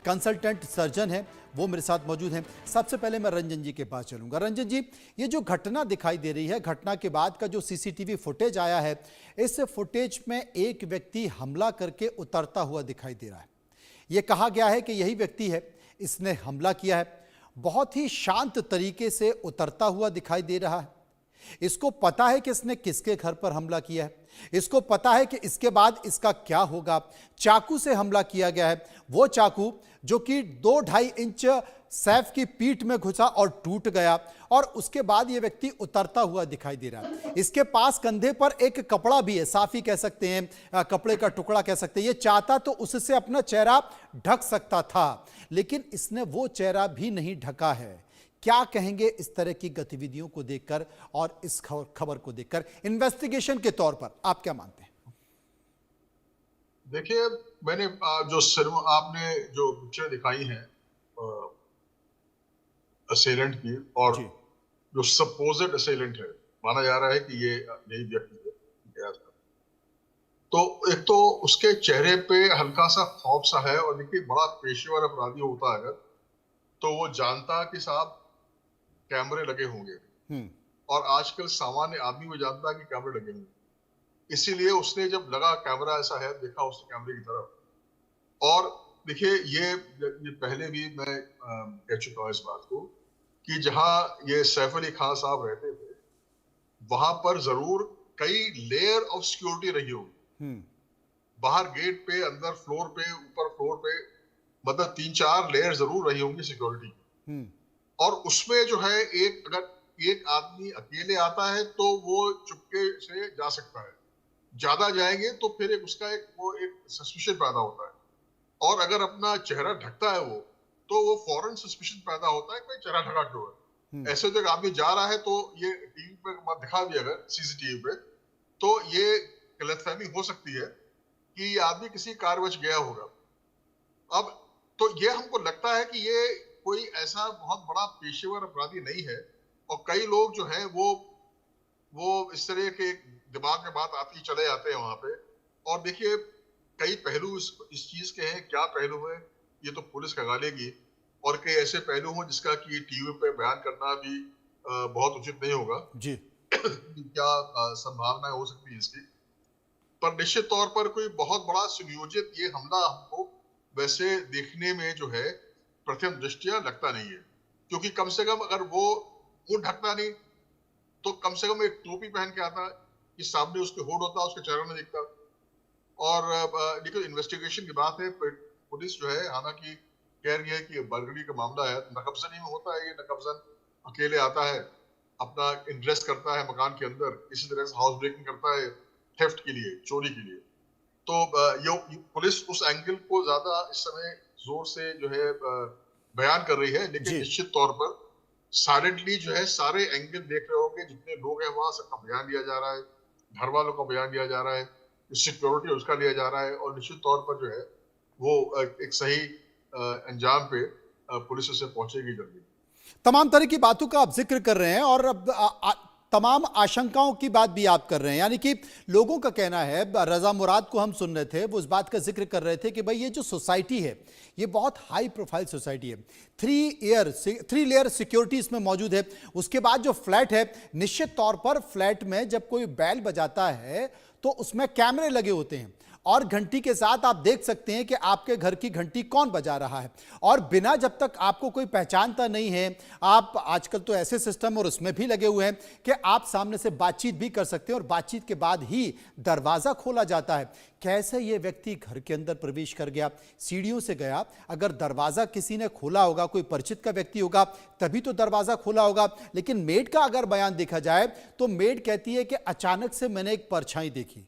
Consultant surgeon हैं, वो मेरे साथ मौजूद हैं। सबसे पहले मैं रंजन जी के पास चलूंगा। रंजन जी, ये जो घटना दिखाई दे रही है, घटना के बाद का जो सीसीटीवी फुटेज आया है, इस फुटेज में एक व्यक्ति हमला करके उतरता हुआ दिखाई दे रहा है। ये कहा गया है कि यही व्यक्ति है, इसने हमला किया है। बहुत ही शांत तरीके से उतरता हुआ दिखाई दे रहा है। इसको पता है कि इसने किसके घर पर हमला किया है, इसको पता है कि इसके बाद इसका क्या होगा। चाकू से हमला किया गया है, वो चाकू जो कि 2-2.5 इंच सैफ की पीठ में घुसा और टूट गया, और उसके बाद ये व्यक्ति उतरता हुआ दिखाई दे रहा है। इसके पास कंधे पर एक कपड़ा भी है, साफी कह सकते हैं, कपड़े का टुकड़ा कह सकते हैं। ये चाहता तो उससे अपना चेहरा ढक सकता था, लेकिन इसने वो चेहरा भी नहीं ढका है। क्या कहेंगे इस तरह की गतिविधियों को देखकर और इस खबर को देखकर, इन्वेस्टिगेशन के तौर पर आप क्या मानते हैं? देखिए, मैंने आपने जो पिक्चर दिखाई है असेलेंट की, और जो सपोज्ड असेलेंट है, माना जा रहा है कि ये यही व्यक्ति है, तो एक तो उसके चेहरे पे हल्का सा खौफ सा है। और देखिए, बड़ा पेशेवर अपराधी होता है अगर, तो वो जानता कि साहब कैमरे लगे होंगे, और आजकल सामान्य आदमी वो जानता है कि कैमरे लगे होंगे, इसीलिए उसने जब लगा कैमरा ऐसा है, देखा उसने कैमरे की तरफ। और देखिए, ये पहले भी मैं कह चुका हूं इस बात को कि जहां ये सैफ अली खान साहब रहते थे, वहां पर जरूर कई लेयर ऑफ सिक्योरिटी रही होगी। बाहर गेट पे, अंदर फ्लोर पे, ऊपर फ्लोर पे, मतलब 3-4 लेयर जरूर रही होंगी सिक्योरिटी। और उसमें जो है, अगर एक आदमी अकेले आता है तो वो चुपके से जा सकता है, ज्यादा जाएंगे तो फिर एक सस्पिशन पैदा होता है। और अगर अपना चेहरा ढकता है वो, तो वो फौरन सस्पिशन पैदा होता है कि चेहरा ढका क्यों है। ऐसे जगह आदमी जा रहा है, तो ये टीवी पे दिखा भी अगर सीसीटीवी पे, तो ये गलतफहमी हो सकती है कि ये आदमी किसी कारवश गया होगा। अब तो ये हमको लगता है कि ये कोई ऐसा बहुत बड़ा पेशेवर अपराधी नहीं है। और कई लोग जो हैं वो इस तरह के दिमाग में बात आती चले जाते हैं वहां पे। और देखिए, कई पहलू इस चीज के हैं। क्या पहलू है ये तो पुलिस खंगालेगी, और कई ऐसे पहलू हो जिसका कि टीवी पे बयान करना भी बहुत उचित नहीं होगा जी। क्या संभावनाएं हो सकती है इसकी, पर निश्चित तौर पर कोई बहुत बड़ा सुनियोजित ये हमला हमको वैसे देखने में जो है प्रथम दृष्टिया लगता नहीं है। क्योंकि कम से कम अगर वो मुंह ढकता नहीं, तो कम से कम एक टोपी पहन के आता कि सामने उसके होठ होता, उसका चेहरा नहीं दिखता। और लेकिन इन्वेस्टिगेशन की बात है, पुलिस जो है हालांकि कह रही है कि बर्गड़ी का मामला है, नकबजनी में होता है। ये नकबजन अकेले आता है, अपना इन्वेस्ट करता है मकान के अंदर, इसी तरह से हाउस ब्रेकिंग करता है थेफ्ट के लिए, चोरी के लिए। तो ये पुलिस उस एंगल को ज्यादा इस समय जोर से जो है बयान कर रही है। लेकिन निश्चित तौर पर साइलेंटली जो है सारे एंगल देख रहे होंगे, जितने लोग हैं वहां सबका बयान लिया जा रहा है, घर वालों का बयान लिया जा रहा है, सिक्योरिटी उसका लिया जा रहा है। और निश्चित तौर पर जो है वो एक सही अंजाम पे पुलिस उसे पहुंचेगी जल्दी। तमाम तरह की बातों का आप जिक्र कर रहे हैं, और अब तमाम आशंकाओं की बात भी आप कर रहे हैं। यानी कि लोगों का कहना है, रजा मुराद को हम सुन रहे थे, वो इस बात का जिक्र कर रहे थे कि भाई ये जो सोसाइटी है, ये बहुत हाई प्रोफाइल सोसाइटी है। 3 लेयर सिक्योरिटी इसमें मौजूद है। उसके बाद जो फ्लैट है, निश्चित तौर पर फ्लैट में जब कोई बैल बजाता है तो उसमें कैमरे लगे होते हैं, और घंटी के साथ आप देख सकते हैं कि आपके घर की घंटी कौन बजा रहा है। और बिना, जब तक आपको कोई पहचानता नहीं है, आप आजकल तो ऐसे सिस्टम और उसमें भी लगे हुए हैं कि आप सामने से बातचीत भी कर सकते हैं, और बातचीत के बाद ही दरवाजा खोला जाता है। कैसे ये व्यक्ति घर के अंदर प्रवेश कर गया? सीढ़ियों से गया। अगर दरवाजा किसी ने खोला होगा, कोई परिचित का व्यक्ति होगा, तभी तो दरवाजा खोला होगा। लेकिन मेड का अगर बयान देखा जाए तो मेड कहती है कि अचानक से मैंने एक परछाई देखी,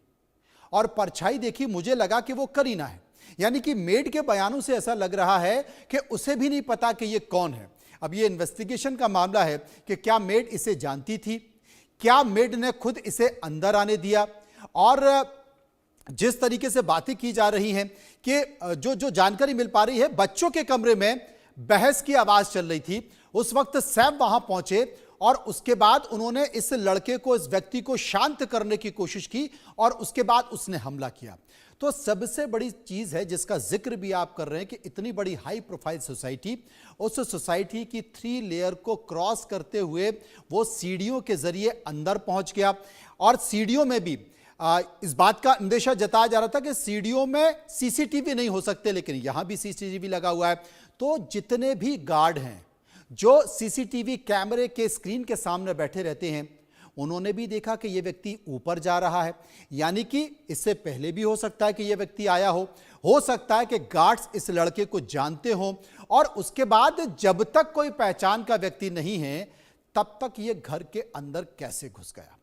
और परछाई देखी, मुझे लगा कि वो करीना है। यानी कि मेड के बयानों से ऐसा लग रहा है कि उसे भी नहीं पता कि ये कौन है। अब ये इन्वेस्टिगेशन का मामला है कि क्या मेड इसे जानती थी, क्या मेड ने खुद इसे अंदर आने दिया। और जिस तरीके से बातें की जा रही हैं कि जो जानकारी मिल पा रही है, बच्चों के कमरे में बहस की आवाज चल रही थी। उस वक्त सैफ वहां पहुंचे और उसके बाद उन्होंने इस लड़के को, इस व्यक्ति को शांत करने की कोशिश की और उसके बाद उसने हमला किया। तो सबसे बड़ी चीज है जिसका जिक्र भी आप कर रहे हैं कि इतनी बड़ी हाई प्रोफाइल सोसाइटी, उस सोसाइटी की 3 लेयर को क्रॉस करते हुए वो सीढ़ियों के जरिए अंदर पहुंच गया और सीढ़ियों में भी इस बात का अंदेशा जताया जा रहा था कि सीढ़ियों में सीसीटीवी नहीं हो सकते, लेकिन यहां भी सीसीटीवी लगा हुआ है। तो जितने भी गार्ड हैं जो सीसीटीवी कैमरे के स्क्रीन के सामने बैठे रहते हैं, उन्होंने भी देखा कि यह व्यक्ति ऊपर जा रहा है, यानी कि इससे पहले भी हो सकता है कि यह व्यक्ति आया हो सकता है कि गार्ड्स इस लड़के को जानते हों और उसके बाद जब तक कोई पहचान का व्यक्ति नहीं है तब तक यह घर के अंदर कैसे घुस गया,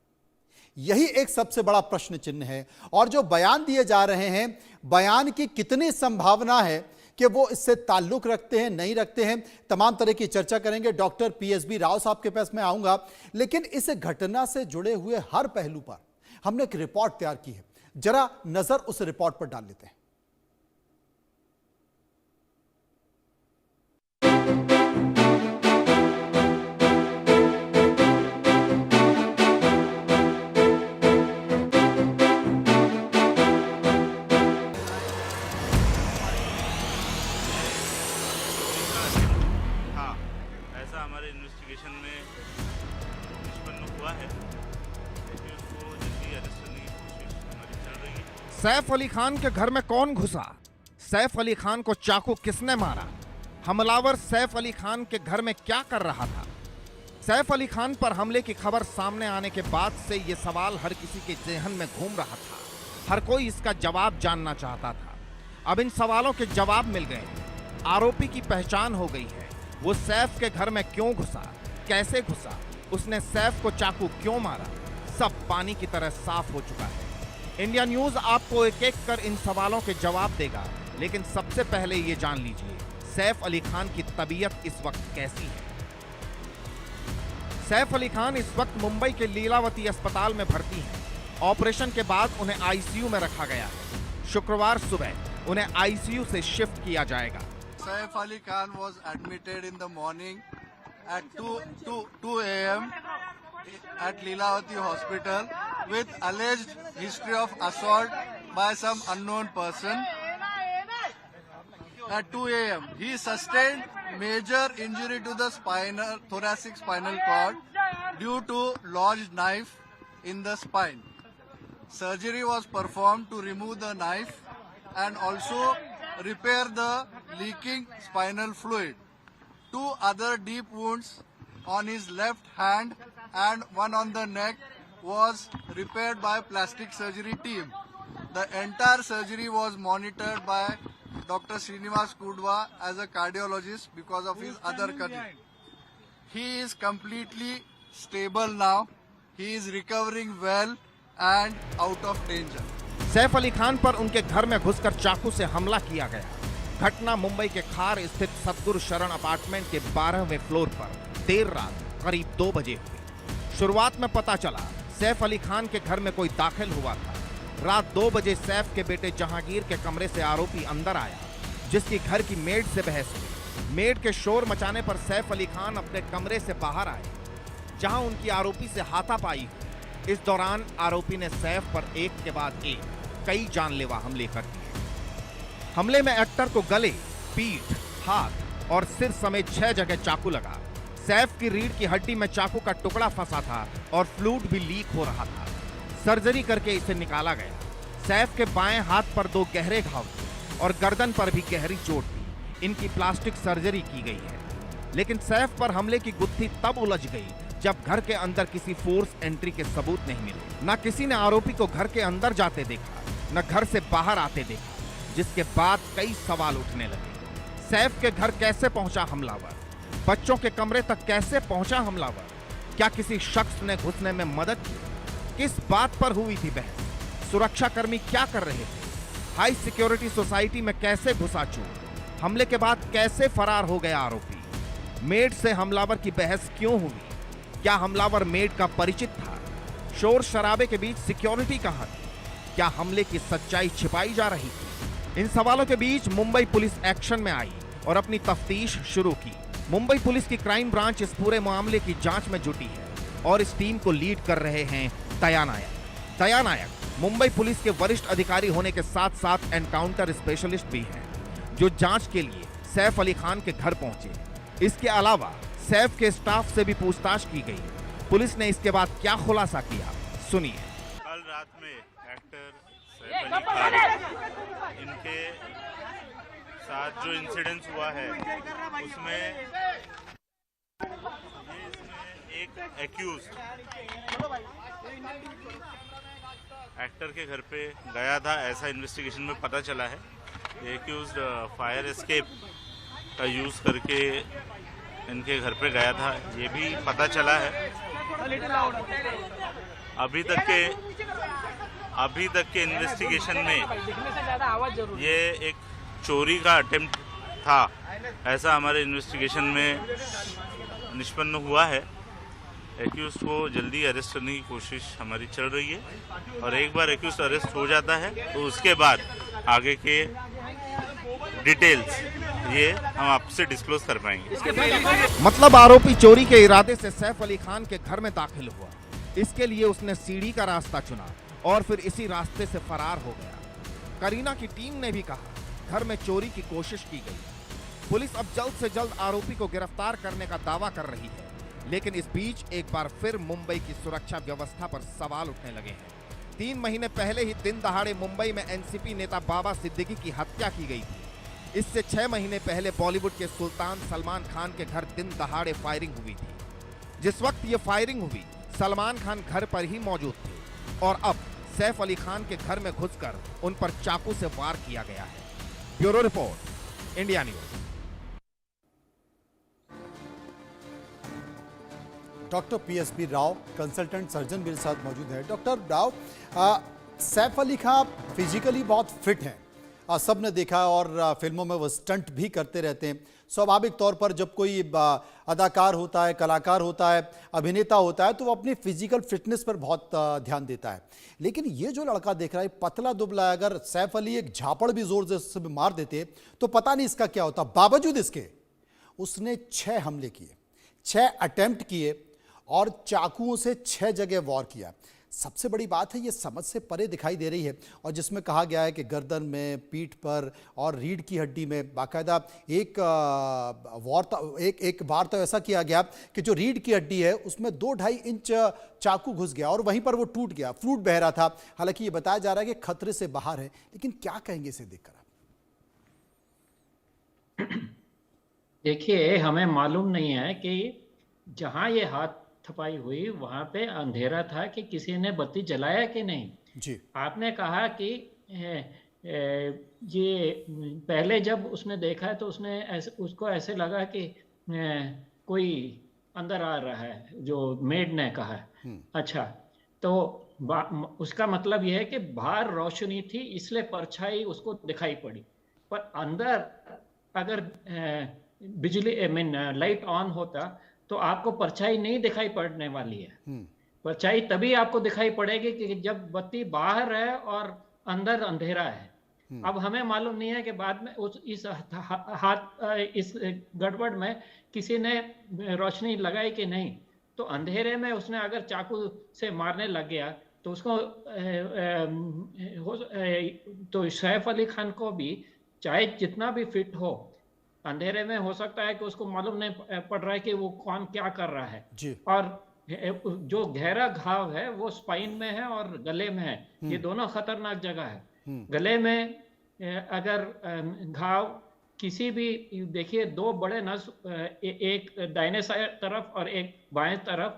यही एक सबसे बड़ा प्रश्न चिन्ह है। और जो बयान दिए जा रहे हैं, बयान की कितनी संभावना है कि वो इससे ताल्लुक रखते हैं, नहीं रखते हैं, तमाम तरह की चर्चा करेंगे। डॉक्टर पीएसबी राव साहब के पास मैं आऊंगा, लेकिन इस घटना से जुड़े हुए हर पहलू पर हमने एक रिपोर्ट तैयार की है, जरा नजर उस रिपोर्ट पर डाल लेते हैं। हमारे इन्वेस्टिगेशन में निष्पन्न हुआ है, लेकिन उसको जल्दी अरेस्ट करने की कोशिश हमारी चल रही है। सैफ अली खान के घर में कौन घुसा? सैफ अली खान को चाकू किसने मारा? हमलावर सैफ अली खान के घर में क्या कर रहा था? सैफ अली खान पर हमले की खबर सामने आने के बाद से यह सवाल हर किसी के जेहन में घूम रहा था। हर कोई इसका जवाब जानना चाहता था। अब इन सवालों के जवाब मिल गए। आरोपी की पहचान हो गई है। वो सैफ के घर में क्यों घुसा, कैसे घुसा, उसने सैफ को चाकू क्यों मारा, सब पानी की तरह साफ हो चुका है। इंडिया न्यूज आपको एक एक कर इन सवालों के जवाब देगा, लेकिन सबसे पहले ये जान लीजिए सैफ अली खान की तबीयत इस वक्त कैसी है। सैफ अली खान इस वक्त मुंबई के लीलावती अस्पताल में भर्ती हैं। ऑपरेशन के बाद उन्हें आईसीयू में रखा गया है। शुक्रवार सुबह उन्हें आईसीयू से शिफ्ट किया जाएगा। Saif Ali Khan was admitted in the morning at 2 a.m. at Leelavati Hospital with alleged history of assault by some unknown person. At 2 a.m. he sustained major injury to the thoracic spinal cord due to lodged knife in the spine. Surgery was performed to remove the knife and also repair the leaking spinal fluid. 2 other deep wounds on his left hand and one on the neck was repaired by plastic surgery team. The entire surgery was monitored by Dr. Srinivas Kudwa as a cardiologist because of his other condition. He is completely stable now. He is recovering well and out of danger. Saif Ali Khan पर उनके घर में घुसकर चाकू से हमला किया गया। घटना मुंबई के खार स्थित सद्गुरु शरण अपार्टमेंट के 12वें फ्लोर पर देर रात करीब 2 बजे हुई। शुरुआत में पता चला सैफ अली खान के घर में कोई दाखिल हुआ था। रात 2 बजे सैफ के बेटे जहांगीर के कमरे से आरोपी अंदर आया, जिसकी घर की मेड से बहस हुई। मेड के शोर मचाने पर सैफ अली खान अपने कमरे से बाहर आए, जहां उनकी आरोपी से हाथापाई हुई। इस दौरान आरोपी ने सैफ पर एक के बाद एक कई जानलेवा हमले कर दिए। हमले में एक्टर को गले, पीठ, हाथ और सिर समेत 6 जगह चाकू लगा। सैफ की रीढ़ की हड्डी में चाकू का टुकड़ा फंसा था और फ्लूइड भी लीक हो रहा था। सर्जरी करके इसे निकाला गया। सैफ के बाएं हाथ पर 2 गहरे घाव थे और गर्दन पर भी गहरी चोट थी। इनकी प्लास्टिक सर्जरी की गई है। लेकिन सैफ पर हमले की गुत्थी तब उलझ गई जब घर के अंदर किसी फोर्स एंट्री के सबूत नहीं मिले। न किसी ने आरोपी को घर के अंदर जाते देखा, न घर से बाहर आते देखा, जिसके बाद कई सवाल उठने लगे। सैफ के घर कैसे पहुंचा हमलावर? बच्चों के कमरे तक कैसे पहुंचा हमलावर? क्या किसी शख्स ने घुसने में मदद की? किस बात पर हुई थी बहस? सुरक्षाकर्मी क्या कर रहे थे? हाई सिक्योरिटी सोसाइटी में कैसे घुसा चोर? हमले के बाद कैसे फरार हो गया आरोपी? मेड से हमलावर की बहस क्यों हुई? क्या हमलावर मेड का परिचित था? शोर शराबे के बीच सिक्योरिटी कहां थी? क्या हमले की सच्चाई छिपाई जा रही थी? इन सवालों के बीच मुंबई पुलिस एक्शन में आई और अपनी तफ्तीश शुरू की। मुंबई पुलिस की क्राइम ब्रांच इस पूरे मामले की जांच में जुटी है और इस टीम को लीड कर रहे हैं दया नायक। दया नायक मुंबई पुलिस के वरिष्ठ अधिकारी होने के साथ साथ एनकाउंटर स्पेशलिस्ट भी हैं, जो जांच के लिए सैफ अली खान के घर पहुंचे। इसके अलावा सैफ के स्टाफ से भी पूछताछ की गई। पुलिस ने इसके बाद क्या खुलासा किया, सुनिए। कल रात में एक्टर सैफ अली खान इनके साथ जो इंसिडेंस हुआ है उसमें एक एक्यूज एक्टर के घर पे गया था, ऐसा इन्वेस्टिगेशन में पता चला है। एक्यूज फायर एस्केप का यूज करके इनके घर पे गया था, ये भी पता चला है। अभी तक के इन्वेस्टिगेशन में ये एक चोरी का अटेम्प्ट था, ऐसा हमारे इन्वेस्टिगेशन में निष्पन्न हुआ है। एक्यूज को जल्दी अरेस्ट करने की कोशिश हमारी चल रही है और एक बार एक्यूज अरेस्ट हो जाता है तो उसके बाद आगे के डिटेल्स ये हम आपसे डिस्क्लोज कर पाएंगे। मतलब आरोपी चोरी के इरादे से सैफ अली खान के घर में दाखिल हुआ। इसके लिए उसने सीढ़ी का रास्ता चुना और फिर इसी रास्ते से फरार हो गया। करीना की टीम ने भी कहा घर में चोरी की कोशिश की गई। पुलिस अब जल्द से जल्द आरोपी को गिरफ्तार करने का दावा कर रही है, लेकिन इस बीच एक बार फिर मुंबई की सुरक्षा व्यवस्था पर सवाल उठने लगे हैं। 3 महीने पहले ही दिन दहाड़े मुंबई में एनसीपी नेता बाबा सिद्दीकी की हत्या की गई थी। इससे 6 महीने पहले बॉलीवुड के सुल्तान सलमान खान के घर दिन दहाड़े फायरिंग हुई थी। जिस वक्त ये फायरिंग हुई सलमान खान घर पर ही मौजूद थे और अब सैफ अली खान के घर में घुसकर उन पर चाकू से वार किया गया है। Bureau report, India news. Doctor PSB Rao, consultant surgeon मेरे साथ मौजूद है। डॉक्टर राव, सैफ अली खान फिजिकली बहुत फिट हैं, सबने देखा और फिल्मों में वो स्टंट भी करते रहते हैं। स्वाभाविक तौर पर जब कोई अदाकार होता है, कलाकार होता है, अभिनेता होता है तो वो अपनी फिजिकल फिटनेस पर बहुत ध्यान देता है। लेकिन ये जो लड़का देख रहा है पतला दुबला है, अगर सैफ अली एक झापड़ भी जोर से मार देते तो पता नहीं इसका क्या होता। बावजूद इसके उसने 6 हमले किए, 6 अटेम्प्ट किए और चाकुओं से 6 जगह वार किया। सबसे बड़ी बात है ये समझ से परे दिखाई दे रही है और जिसमें कहा गया है कि गर्दन में, पीठ पर और रीढ़ की हड्डी में बाकायदा एक बार तो ऐसा किया गया कि जो रीढ़ की हड्डी है उसमें 2-2.5 इंच चाकू घुस गया और वहीं पर वो टूट गया, फ्लूइड बह रहा था। हालांकि ये बताया जा रहा है कि खतरे से बाहर है, लेकिन क्या कहेंगे इसे देखकर आप? देखिए, हमें मालूम नहीं है कि जहां ये हाथ थपाई हुई वहां पे अंधेरा था कि किसी ने बत्ती जलाया कि नहीं। जी, आपने कहा कि ये पहले जब उसने देखा है तो उसको ऐसे लगा कि कोई अंदर आ रहा है, जो मेड ने कहा है। अच्छा, तो उसका मतलब यह है कि बाहर रोशनी थी इसलिए परछाई उसको दिखाई पड़ी, पर अंदर अगर बिजली लाइट ऑन होता तो आपको परछाई नहीं दिखाई पड़ने वाली है। परछाई तभी आपको दिखाई पड़ेगी कि जब बत्ती बाहर है और अंदर अंधेरा है। अब हमें मालूम नहीं है कि बाद में इस गड़बड़ में किसी ने रोशनी लगाई कि नहीं। तो अंधेरे में उसने अगर चाकू से मारने लग गया तो उसको तो सैफ अली खान को भी चाहे जितना भी फिट हो, अंधेरे में हो सकता है कि उसको मालूम नहीं पड़ रहा है कि वो कौन क्या कर रहा है जी। और जो गहरा घाव है वो स्पाइन में है और गले में है। ये दोनों खतरनाक जगह है। गले में अगर घाव किसी भी, देखिए 2 बड़े नस, एक दाहिने तरफ और एक बाएं तरफ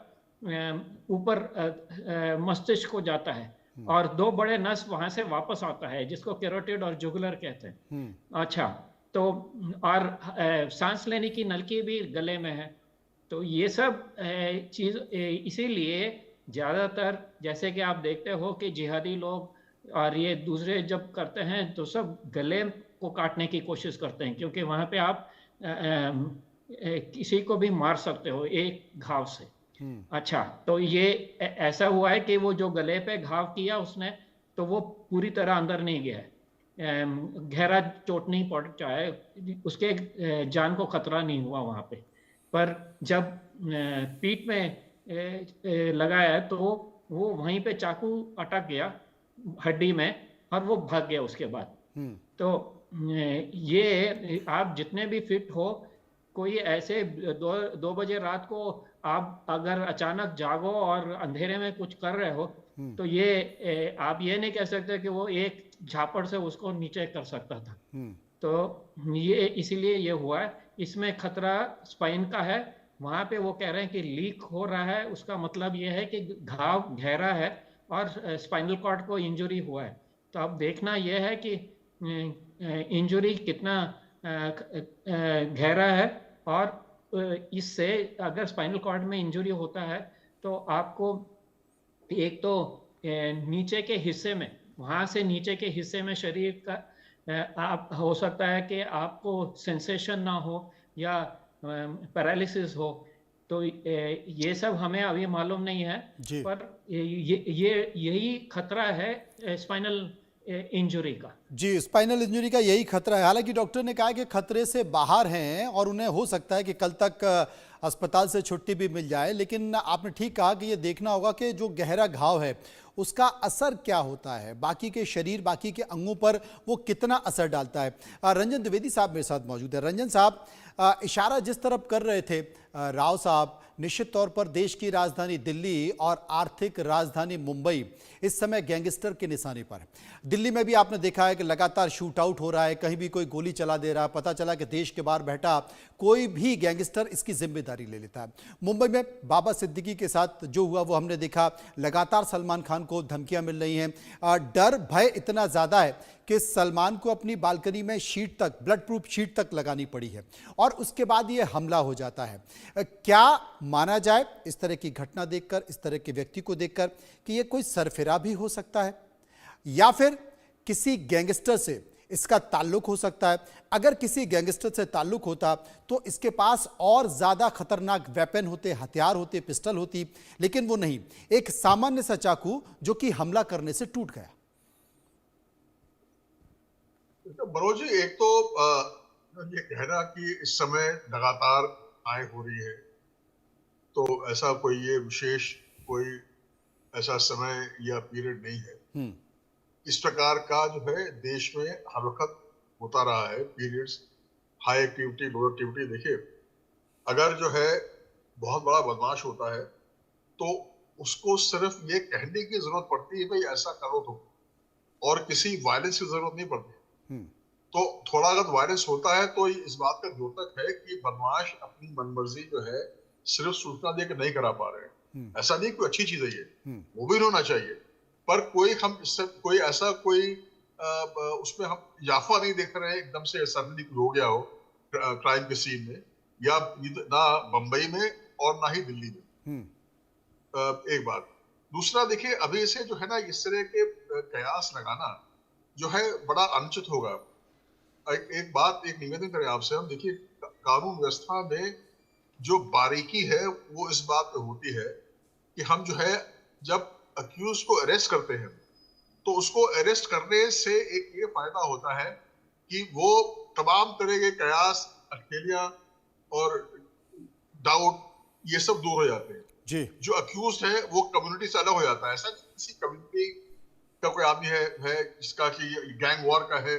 ऊपर मस्तिष्क को जाता है और 2 बड़े नस वहां से वापस आता है जिसको कैरोटिड और जुगुलर कहते हैं। अच्छा, तो और सांस लेने की नलकी भी गले में है। तो ये सब चीज इसीलिए ज्यादातर जैसे कि आप देखते हो कि जिहादी लोग और ये दूसरे जब करते हैं तो सब गले को काटने की कोशिश करते हैं, क्योंकि वहां पे आप किसी को भी मार सकते हो एक घाव से। अच्छा, तो ये ऐसा हुआ है कि वो जो गले पे घाव किया उसने, तो वो पूरी तरह अंदर नहीं गया है, गहरा चोट नहीं पहुंचा है, उसके जान को खतरा नहीं हुआ वहां पे। पर जब पीठ में लगाया तो वो वहीं पे चाकू अटक गया हड्डी में और वो भाग गया उसके बाद। तो ये आप जितने भी फिट हो, कोई ऐसे 2 बजे रात को आप अगर अचानक जागो और अंधेरे में कुछ कर रहे हो तो ये आप ये नहीं कह सकते कि वो एक झापड़ से उसको नीचे कर सकता था। तो ये इसीलिए ये हुआ है। इसमें खतरा स्पाइन का है। वहां पे वो कह रहे हैं कि लीक हो रहा है, उसका मतलब ये है कि घाव गहरा है और स्पाइनल कॉर्ड को इंजरी हुआ है। तो अब देखना यह है कि इंजरी कितना गहरा है, और इससे अगर स्पाइनल कॉर्ड में इंजरी होता है तो आपको एक तो नीचे के हिस्से में, वहां से नीचे के हिस्से में शरीर का आप हो सकता है कि आपको सेंसेशन ना हो या पैरालिसिस हो। तो ये सब हमें अभी मालूम नहीं है, पर यही खतरा है स्पाइनल इंजरी का। जी, स्पाइनल इंजरी का यही खतरा है। हालांकि डॉक्टर ने कहा कि खतरे से बाहर हैं और उन्हें हो सकता है कि कल तक अस्पताल से छुट्टी भी मिल जाए, लेकिन आपने ठीक कहा कि ये देखना होगा कि जो गहरा घाव है उसका असर क्या होता है, बाकी के शरीर, बाकी के अंगों पर वो कितना असर डालता है। रंजन द्विवेदी साहब मेरे साथ मौजूद है। रंजन साहब, इशारा जिस तरफ कर रहे थे राव साहब, निश्चित तौर पर देश की राजधानी दिल्ली और आर्थिक राजधानी मुंबई इस समय गैंगस्टर के निशाने पर है। दिल्ली में भी आपने देखा है कि लगातार शूट आउट हो रहा है, कहीं भी कोई गोली चला दे रहा है। पता चला कि देश के बाहर बैठा कोई भी गैंगस्टर इसकी जिम्मेदारी ले लेता है। मुंबई में बाबा सिद्दीकी के साथ जो हुआ वो हमने देखा। लगातार सलमान खान को धमकियां मिल रही हैं। डर भय इतना ज़्यादा है कि सलमान को अपनी बालकनी में शीट तक, ब्लड प्रूफ शीट तक लगानी पड़ी है, और उसके बाद ये हमला हो जाता है। क्या माना जाए इस तरह की घटना देखकर, इस तरह के व्यक्ति को देखकर, कि ये कोई सरफिरा भी हो सकता है या फिर किसी गैंगस्टर से इसका ताल्लुक हो सकता है? अगर किसी गैंगस्टर से ताल्लुक होता तो इसके पास और ज्यादा खतरनाक वेपन होते, हथियार होते, पिस्टल होती, लेकिन वो नहीं, एक सामान्य सा चाकू जो कि हमला करने से टूट गया। मनोज जी, एक तो ये कहना कि इस समय लगातार आय हो रही है, तो ऐसा कोई ये विशेष कोई ऐसा समय या पीरियड नहीं है। इस प्रकार का जो है देश में हर वक्त होता रहा है, पीरियड्स, हाई एक्टिविटी, लो एक्टिविटी। देखिए, अगर जो है बहुत बड़ा बदमाश होता है तो उसको सिर्फ ये कहने की जरूरत पड़ती है भाई ऐसा करो तो, और किसी वायलेंस की जरूरत नहीं पड़ती। तो थोड़ा अगर वायलेंस होता है तो इस बात का द्योतक है कि बदमाश अपनी मनमर्जी जो है सिर्फ सूचना देकर नहीं करा पा रहे हैं। ऐसा नहीं, कोई अच्छी चीज है ये, वो भी होना चाहिए, पर कोई हम इससे कोई ऐसा कोई उसमें हम इजाफा नहीं देख रहे हैं एकदम से सडनली हो गया हो क्राइम के सीन में, या ना बंबई में और ना ही दिल्ली में। एक बात। दूसरा, देखिए अभी से जो है ना इस तरह के कयास लगाना जो है बड़ा अनुचित होगा। एक बात, एक निवेदन करें आपसे हम, देखिए कानून व्यवस्था में जो बारीकी है वो इस बात पे होती है कि हम जो है जब अक्यूज को अरेस्ट करते हैं तो उसको अरेस्ट करने से एक ये फायदा होता है कि वो तमाम तरह के कयास, अटकेलियां और डाउट ये सब दूर हो जाते हैं जी। जो अक्यूज है वो कम्युनिटी से अलग हो जाता है। ऐसा किसी कम्युनिटी का कोई आदमी है जिसका कि गैंग वॉर का है,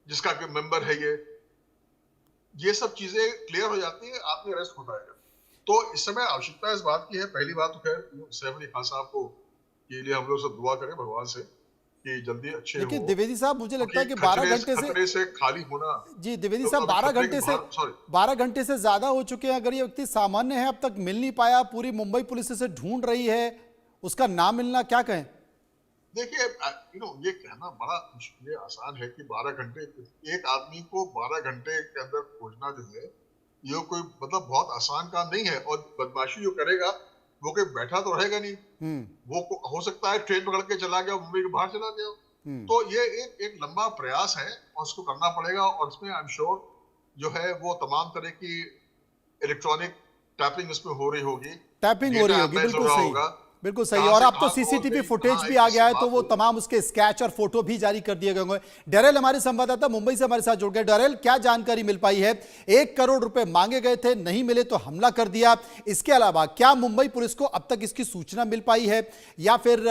जिसका कोई मेंबर है, ये सब चीजें क्लियर हो जाती है, आदमी अरेस्ट होता है। तो इस समय आवश्यकता इस बात की है, पहली बात तो खैर सैफ अली खान साहब को के लिए हम लोग सब दुआ करें भगवान से कि जल्दी अच्छे हो। लेकिन द्विवेदी साहब, मुझे लगता है कि 12 घंटे से खाली होना। जी द्विवेदी साहब, 12 घंटे से ज्यादा हो चुके हैं। अगर ये व्यक्ति सामान्य है, अब तक मिल नहीं पाया, पूरी मुंबई पुलिस इसे ढूंढ रही है, उसका नाम मिलना, क्या कहें? देखिए, ये कहना बड़ा मुश्किल, आसान है कि 12 घंटे, एक आदमी को 12 घंटे के अंदर खोजना जो है ये कोई मतलब बहुत आसान काम नहीं है। और बदमाशी जो करेगा वो कोई बैठा तो रहेगा नहीं, वो हो सकता है ट्रेन पकड़ के चला गया, मुंबई के बाहर चला गया। तो ये एक लंबा प्रयास है और उसको करना पड़ेगा। और इसमें आई एम श्योर जो है वो तमाम तरह की इलेक्ट्रॉनिक टैपिंग इसमें हो रही होगी, टैपिंग हो रही होगी, बिल्कुल सही। बिल्कुल सही। कहां और से अब तो कहां सीसीटीवी पहुंच गई, फुटेज कहां भी एक आ गया है, से तो बात वो हो। तमाम उसके स्केच और फोटो भी जारी कर दिए गए होंगे। डेरेल हमारे संवाददाता मुंबई से हमारे साथ जुड़ गए। डेरेल, क्या जानकारी मिल पाई है? 1 करोड़ रुपए मांगे गए थे, नहीं मिले तो हमला कर दिया। इसके अलावा क्या मुंबई पुलिस को अब तक इसकी सूचना मिल पाई है, या फिर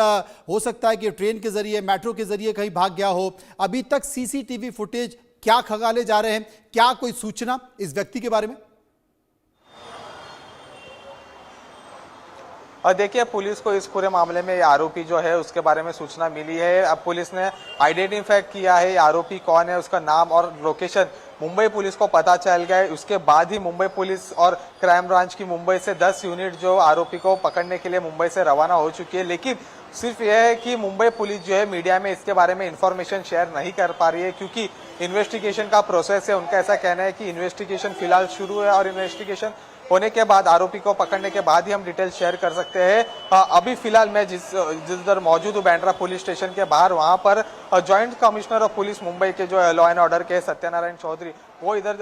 हो सकता है कि ट्रेन के जरिए, मेट्रो के जरिए कहीं भाग गया हो? अभी तक सीसीटीवी फुटेज क्या खंगाले जा रहे हैं? क्या कोई सूचना इस व्यक्ति के बारे में? और देखिए, पुलिस को इस पूरे मामले में आरोपी जो है उसके बारे में सूचना मिली है। अब पुलिस ने आइडेंटिफाई किया है आरोपी कौन है, उसका नाम और लोकेशन मुंबई पुलिस को पता चल गया है। उसके बाद ही मुंबई पुलिस और क्राइम ब्रांच की मुंबई से 10 यूनिट जो आरोपी को पकड़ने के लिए मुंबई से रवाना हो चुकी है। लेकिन सिर्फ यह है कि मुंबई पुलिस जो है मीडिया में इसके बारे में इंफॉर्मेशन शेयर नहीं कर पा रही है, क्योंकि इन्वेस्टिगेशन का प्रोसेस है। उनका ऐसा कहना है कि इन्वेस्टिगेशन फिलहाल शुरू है और इन्वेस्टिगेशन होने के बाद, आरोपी को पकड़ने के बाद ही हम डिटेल शेयर कर सकते हैं। अभी फिलहाल मैं जिस इधर मौजूद हूँ बैंड्रा पुलिस स्टेशन के बाहर, वहां पर joint commissioner of police Mumbai के जो लॉ एंड ऑर्डर के सत्यनारायण चौधरी, वो इधर